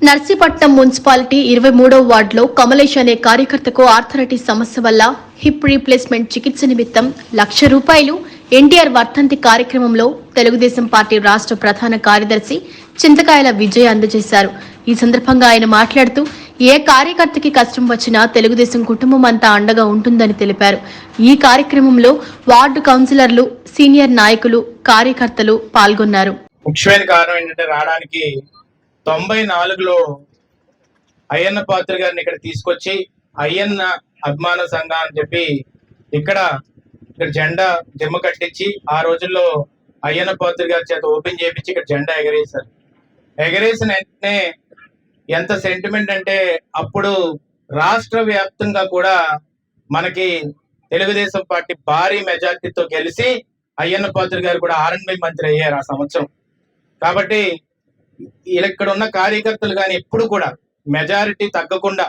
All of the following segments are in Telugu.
నర్సీపట్నం మున్సిపాలిటీ 23వ వార్డులో కమలేష్ అనే కార్యకర్తకు ఆర్థరైటిస్ సమస్య వల్ల హిప్ రీప్లేస్మెంట్ చికిత్స నిమిత్తం ₹1,00,000 ఎన్టీఆర్ వర్ధంతి కార్యక్రమంలో తెలుగుదేశం పార్టీ రాష్ట్ర ప్రధాన కార్యదర్శి చింతకాయల విజయ్ అందజేశారు. ఈ సందర్భంగా ఆయన మాట్లాడుతూ ఏ కార్యకర్తకి కష్టం వచ్చినా తెలుగుదేశం కుటుంబం అంతా అండగా ఉంటుందని తెలిపారు. ఈ కార్యక్రమంలో వార్డు కౌన్సిలర్లు, సీనియర్ నాయకులు, కార్యకర్తలు పాల్గొన్నారు. ముఖ్యమైన కారణం ఏంటంటే రావడానికి 94లో అయ్యన్న పాత్ర గారిని ఇక్కడ తీసుకొచ్చి అయ్యన్న అభిమాన సంఘం అని చెప్పి ఇక్కడ జెండా దిమ్మ కట్టించి ఆ రోజుల్లో అయ్యన్న పాత్ర గారి చేత ఓపెన్ చేయించి ఇక్కడ జెండా ఎగరేశారు. ఎగరేసిన వెంటనే ఎంత సెంటిమెంట్ అంటే అప్పుడు రాష్ట్ర వ్యాప్తంగా కూడా మనకి తెలుగుదేశం పార్టీ భారీ మెజార్టీతో గెలిచి అయ్యన్న పాత్ర గారు కూడా R&B మంత్రి అయ్యారు ఆ సంవత్సరం. కాబట్టి ఇక్కడ ఉన్న కార్యకర్తలు కానీ ఎప్పుడు కూడా మెజారిటీ తగ్గకుండా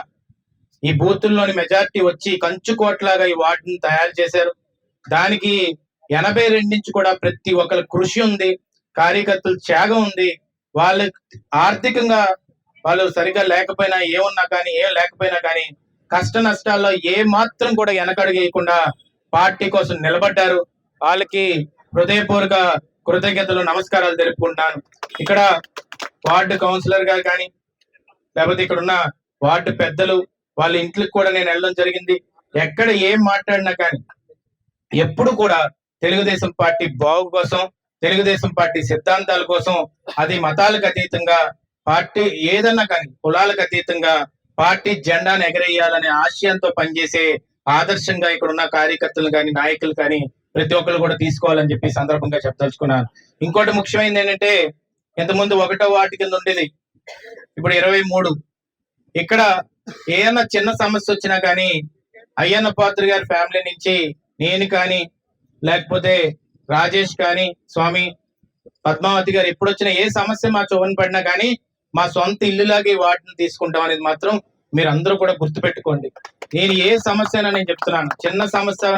ఈ బూతుల్లోని మెజారిటీ వచ్చి కంచుకోట్లాగా ఈ వార్డుని తయారు చేశారు. దానికి 82 నుంచి కూడా ప్రతి ఒక్కరి కృషి ఉంది, కార్యకర్తల త్యాగం ఉంది. వాళ్ళ ఆర్థికంగా వాళ్ళు సరిగా లేకపోయినా ఏమున్నా కానీ ఏం లేకపోయినా కానీ కష్ట నష్టాల్లో ఏ మాత్రం కూడా వెనకడుగేయకుండా పార్టీ కోసం నిలబడ్డారు. వాళ్ళకి హృదయపూర్వక కృతజ్ఞతలు, నమస్కారాలు తెలుపుకుంటున్నాను. ఇక్కడ వార్డు కౌన్సిలర్ గా కానీ లేకపోతే ఇక్కడ ఉన్న వార్డు పెద్దలు వాళ్ళ ఇంట్లోకి కూడా నేను వెళ్ళడం జరిగింది. ఎక్కడ ఏం మాట్లాడినా కానీ ఎప్పుడు కూడా తెలుగుదేశం పార్టీ బాగు కోసం, తెలుగుదేశం పార్టీ సిద్ధాంతాల కోసం, అది మతాలకు అతీతంగా పార్టీ ఏదన్నా కానీ కులాలకు అతీతంగా పార్టీ జెండాను ఎగరేయాలనే ఆశయంతో పనిచేసే ఆదర్శంగా ఇక్కడ ఉన్న కార్యకర్తలు కానీ నాయకులు కానీ ప్రతి ఒక్కరు కూడా తీసుకోవాలని చెప్పి సందర్భంగా చెప్పదలుచుకున్నాను. ఇంకోటి ముఖ్యమైనది ఏంటంటే ఇంతకుముందు 1వ వార్డు కింద ఉండేది, ఇప్పుడు 23. ఇక్కడ ఏదైనా చిన్న సమస్య వచ్చినా కానీ అయ్యన్న పాత్ర గారి ఫ్యామిలీ నుంచి నేను కానీ లేకపోతే రాజేష్ కానీ స్వామి పద్మావతి గారు ఎప్పుడు వచ్చినా ఏ సమస్య మా చోవన పడినా కానీ మా సొంత ఇల్లులాగే వాటిని తీసుకుంటాం అనేది మాత్రం మీరు అందరూ కూడా గుర్తుపెట్టుకోండి. నేను ఏ సమస్య అయినా నేను చెప్తున్నాను, చిన్న సమస్య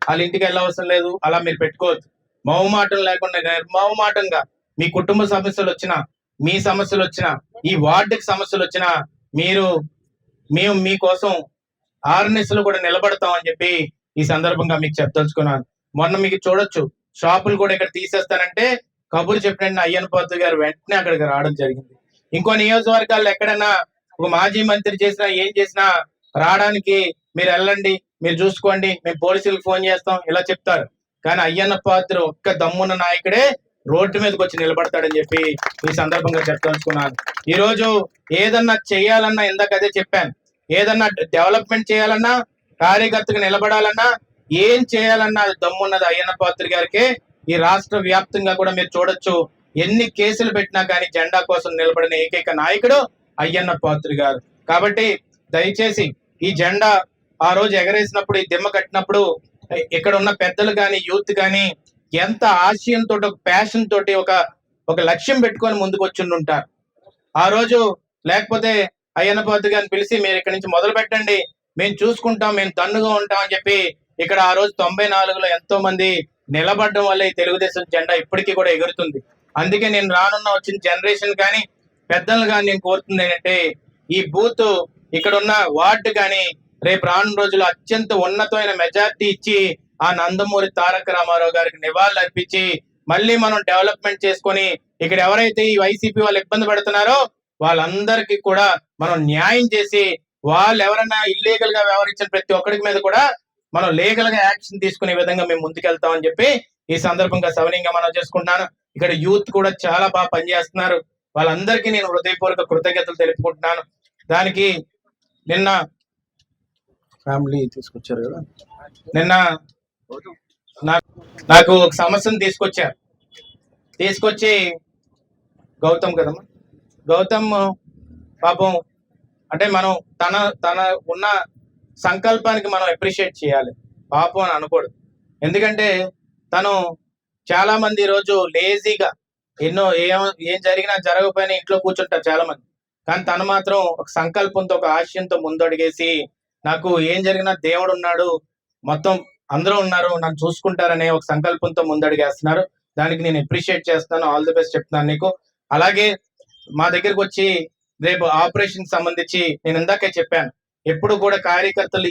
వాళ్ళ ఇంటికి వెళ్ళవసరం లేదు, అలా మీరు పెట్టుకోవద్దు. మౌమాటం లేకుండా నిర్మౌమాటంగా మీ కుటుంబ సమస్యలు వచ్చినా, మీ సమస్యలు వచ్చినా, ఈ వార్డుకి సమస్యలు వచ్చినా మేము మీకోసం ఆర్ఎన్ఎస్లో కూడా నిలబడతాం అని చెప్పి ఈ సందర్భంగా మీకు చెప్పదలుచుకున్నాను. మొన్న మీకు చూడొచ్చు, షాపులు కూడా ఇక్కడ తీసేస్తానంటే కబురు చెప్పిన అయ్యన్న పాత్ర గారు వెంటనే అక్కడికి రావడం జరిగింది. ఇంకో నియోజకవర్గాల్లో ఎక్కడైనా ఒక మాజీ మంత్రి చేసినా ఏం చేసినా రావడానికి మీరు వెళ్ళండి, మీరు చూసుకోండి, మేము పోలీసులకు ఫోన్ చేస్తాం ఇలా చెప్తారు. కానీ అయ్యన్న పాత్ర ఒక్క దమ్మున్న నాయకుడే రోడ్డు మీదకి వచ్చి నిలబడతాడని చెప్పి ఈ సందర్భంగా చెప్పదలుచుకున్నాను. ఈ రోజు ఏదన్నా చేయాలన్నా, ఇందాక అదే చెప్పాను, ఏదన్నా డెవలప్మెంట్ చేయాలన్నా, కార్యకర్తకు నిలబడాలన్నా, ఏం చేయాలన్నా అది దమ్మున్నది అయ్యన్న పాత్ర గారికే. ఈ రాష్ట్ర వ్యాప్తంగా కూడా మీరు చూడొచ్చు, ఎన్ని కేసులు పెట్టినా కానీ జెండా కోసం నిలబడిన ఏకైక నాయకుడు అయ్యన్న పాత్ర గారు. కాబట్టి దయచేసి ఈ జెండా ఆ రోజు ఎగరేసినప్పుడు, ఈ దిమ్మ కట్టినప్పుడు ఇక్కడ ఉన్న పెద్దలు కానీ యూత్ కానీ ఎంత ఆశయంతో, ఒక ప్యాషన్ తోటి, ఒక లక్ష్యం పెట్టుకొని ముందుకు వచ్చి ఉంటారు. ఆ రోజు లేకపోతే అయ్యన్న పాత్ర గారిని పిలిచి మీరు ఇక్కడ నుంచి మొదలు పెట్టండి, మేము చూసుకుంటాం, మేము తన్నుగా ఉంటాం అని చెప్పి ఇక్కడ ఆ రోజు 94లో ఎంతో మంది నిలబడడం వల్ల ఈ తెలుగుదేశం జెండా ఇప్పటికీ కూడా ఎగురుతుంది. అందుకే నేను రానున్న వచ్చిన జనరేషన్ కానీ పెద్దలు కానీ నేను కోరుతుంది ఏంటంటే, ఈ బూత్ ఇక్కడ ఉన్న వార్డు కానీ రేపు రానున్న రోజులు అత్యంత ఉన్నతమైన మెజార్టీ ఇచ్చి ఆ నందమూరి తారక రామారావు గారికి నివాళులు అర్పించి మళ్ళీ మనం డెవలప్మెంట్ చేసుకొని ఇక్కడ ఎవరైతే ఈ వైసీపీ వాళ్ళు ఇబ్బంది పడుతున్నారో వాళ్ళందరికీ కూడా మనం న్యాయం చేసి, వాళ్ళు ఎవరైనా ఇల్లీగల్ గా వ్యవహరించిన ప్రతి ఒక్కరికి మీద కూడా మనం లీగల్ గా యాక్షన్ తీసుకునే విధంగా మేము ముందుకెళ్తామని చెప్పి ఈ సందర్భంగా సవనీయంగా మనం చేసుకుంటున్నాను. ఇక్కడ యూత్ కూడా చాలా బాగా పనిచేస్తున్నారు, వాళ్ళందరికీ నేను హృదయపూర్వక కృతజ్ఞతలు తెలుపుకుంటున్నాను. దానికి నిన్న ఫ్యామిలీ తీసుకొచ్చారు కదా, నిన్న నాకు ఒక సమస్యను తీసుకొచ్చి గౌతమ్ కదమ్మా, గౌతమ్ పాపం అంటే మనం తన ఉన్న సంకల్పానికి మనం అప్రిషియేట్ చేయాలి, పాపం అని అనకూడదు. ఎందుకంటే తను చాలా మంది రోజు లేజీగా ఎన్నో ఏం జరిగినా జరగకపోయినా ఇంట్లో కూర్చుంటారు చాలా మంది. కానీ తను మాత్రం ఒక సంకల్పంతో, ఒక ఆశయంతో ముందడుగేసి నాకు ఏం జరిగినా దేవుడు ఉన్నాడు, మొత్తం అందరూ ఉన్నారు, నన్ను చూసుకుంటారనే ఒక సంకల్పంతో ముందడుగేస్తున్నారు. దానికి నేను అప్రిషియేట్ చేస్తాను, ఆల్ ది బెస్ట్ చెప్తున్నాను నీకు. అలాగే మా దగ్గరకు వచ్చి రేపు ఆపరేషన్ సంబంధించి నేను ఇందాకే చెప్పాను, ఎప్పుడు కూడా కార్యకర్తలు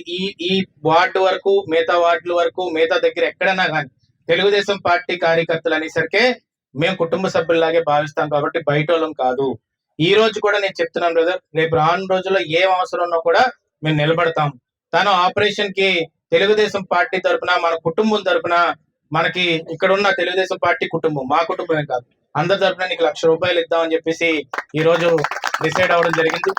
ఈ వార్డు వరకు, మిగతా వార్డుల వరకు, మిగతా దగ్గర ఎక్కడైనా కానీ తెలుగుదేశం పార్టీ కార్యకర్తలు అనేసరికి మేము కుటుంబ సభ్యుల్లాగే భావిస్తాం కాబట్టి బయట వాళ్ళం కాదు. ఈ రోజు కూడా నేను చెప్తున్నాను బ్రదర్, రేపు రాను రోజుల్లో ఏం అవసరం ఉన్నా కూడా మేము నిలబడతాం. తను ఆపరేషన్ కి తెలుగుదేశం పార్టీ తరఫున, మన కుటుంబం తరఫున, మనకి ఇక్కడ ఉన్న తెలుగుదేశం పార్టీ కుటుంబం, మా కుటుంబమే కాదు, అందరి తరఫున నీకు ₹1,00,000 ఇద్దామని చెప్పేసి ఈ రోజు డిసైడ్ అవ్వడం జరిగింది.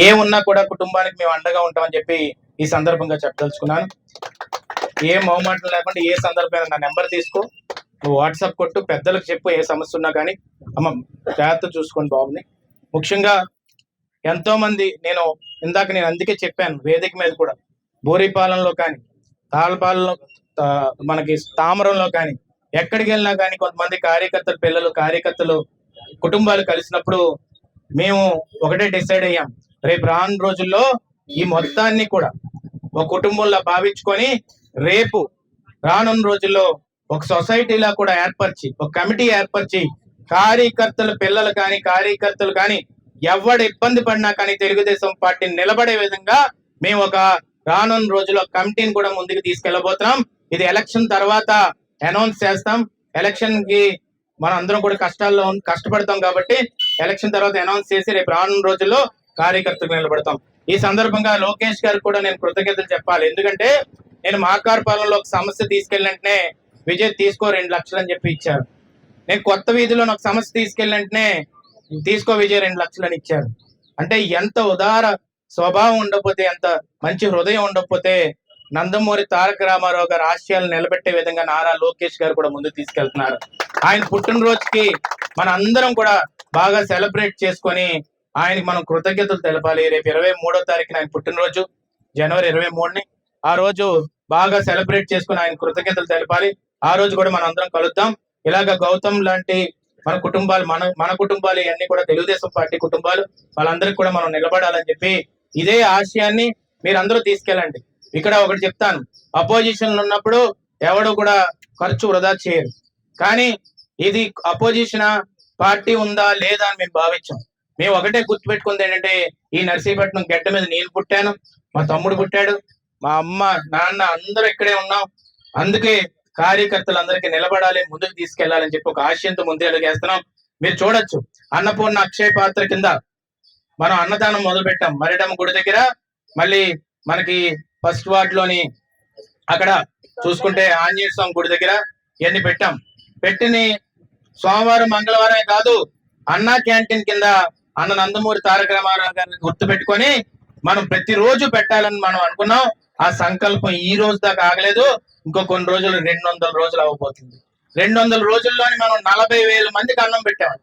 ఏమున్నా కూడా కుటుంబానికి మేము అండగా ఉంటామని చెప్పి ఈ సందర్భంగా చెప్పదలుచుకున్నాను. ఏ మొహమాటం లేకుండా ఏ సందర్భంగా నా నెంబర్ తీసుకో, నువ్వు వాట్సాప్ కొట్టు, పెద్దలకు చెప్పు, ఏ సమస్య ఉన్నా కానీ. అమ్మ జాగ్రత్త చూసుకోండి బాబుని. ముఖ్యంగా ఎంతో మంది, నేను అందుకే చెప్పాను వేదిక మీద కూడా, బోరిపాలెంలో కానీ, తాళపాలెంలో, మనకి తామరంలో కానీ, ఎక్కడికి వెళ్ళినా కానీ కొంతమంది కార్యకర్తల పిల్లలు, కార్యకర్తలు కుటుంబాలు కలిసినప్పుడు మేము ఒకటే డిసైడ్ అయ్యాం, రేపు రాను రోజుల్లో ఈ మొత్తాన్ని కూడా ఒక కుటుంబంలో భావించుకొని రేపు రానున్న రోజుల్లో ఒక సొసైటీలా కూడా ఏర్పరిచి, ఒక కమిటీ ఏర్పరిచి, కార్యకర్తల పిల్లలు కానీ, కార్యకర్తలు కానీ ఎవడు ఇబ్బంది పడినా కానీ తెలుగుదేశం పార్టీ నిలబడే విధంగా మేము ఒక రానున్న రోజుల్లో కమిటీని కూడా ముందుకు తీసుకెళ్లబోతున్నాం. ఇది ఎలక్షన్ తర్వాత అనౌన్స్ చేస్తాం. ఎలక్షన్ కి మనం అందరం కూడా కష్టపడతాం కాబట్టి ఎలక్షన్ తర్వాత అనౌన్స్ చేసి రేపు రానున్న రోజుల్లో కార్యకర్తలకు నిలబడతాం. ఈ సందర్భంగా లోకేష్ గారికి కూడా నేను కృతజ్ఞతలు చెప్పాలి. ఎందుకంటే నేను మాకారపాలెంలో ఒక సమస్య తీసుకెళ్ళినట్టునే విజయ్ తీసుకో 2 లక్షలు అని చెప్పి ఇచ్చారు. నేను కొత్త వీధిలో ఒక సమస్య తీసుకెళ్ళినట్టునే తీసుకో విజయ్ 2 లక్షలు అని ఇచ్చారు. అంటే ఎంత ఉదార స్వభావం ఉండకపోతే, ఎంత మంచి హృదయం ఉండకపోతే నందమూరి తారక రామారావు గారు ఆశయాలు నిలబెట్టే విధంగా నారా లోకేష్ గారు కూడా ముందుకు తీసుకెళ్తున్నారు. ఆయన పుట్టినరోజుకి మన అందరం కూడా బాగా సెలబ్రేట్ చేసుకొని ఆయనకి మనం కృతజ్ఞతలు తెలపాలి. రేపు 23వ తారీఖున ఆయన పుట్టినరోజు, జనవరి 23ని. ఆ రోజు బాగా సెలబ్రేట్ చేసుకుని ఆయన కృతజ్ఞతలు తెలపాలి. ఆ రోజు కూడా మనం అందరం కలుద్దాం. ఇలాగ గౌతమ్ లాంటి మన కుటుంబాలు, మన కుటుంబాలు ఇవన్నీ కూడా తెలుగుదేశం పార్టీ కుటుంబాలు, వాళ్ళందరికీ కూడా మనం నిలబడాలని చెప్పి ఇదే ఆశయాన్ని మీరందరూ తీసుకెళ్ళండి. ఇక్కడ ఒకటి చెప్తాను, అపోజిషన్ ఉన్నప్పుడు ఎవడు కూడా ఖర్చు వృధా చేయరు. కానీ ఇది అపోజిషన్ పార్టీ ఉందా లేదా అని మేము భావించాం. మేము ఒకటే గుర్తుపెట్టుకుంది ఏంటంటే, ఈ నర్సీపట్నం గడ్డ మీద నేను పుట్టాను, మా తమ్ముడు పుట్టాడు, మా అమ్మ నాన్న అందరూ ఇక్కడే ఉన్నాం. అందుకే కార్యకర్తలందరికీ నిలబడాలి, ముందుకు తీసుకెళ్లాలని చెప్పి ఒక ఆశయంతో ముందు అడుగేస్తున్నాం. మీరు చూడొచ్చు, అన్నపూర్ణ అక్షయ పాత్ర కింద మనం అన్నదానం మొదలు పెట్టాం. మరిడమ్మ గుడి దగ్గర, మళ్ళీ మనకి ఫస్ట్ వార్డ్ లోని అక్కడ చూసుకుంటే ఆంజనేయ స్వామి గుడి దగ్గర ఇవన్నీ పెట్టిని సోమవారం మంగళవారమే కాదు, అన్నా క్యాంటీన్ కింద అన్న నందమూరి తారక రామారావు గారిని గుర్తు పెట్టుకొని మనం ప్రతిరోజు పెట్టాలని మనం అనుకున్నాం. ఆ సంకల్పం ఈ రోజు దాకా ఆగలేదు. ఇంకో కొన్ని రోజులు 200 రోజులు అవ్వబోతుంది. 200 రోజుల్లోని మనం 40,000 మందికి అన్నం పెట్టాం.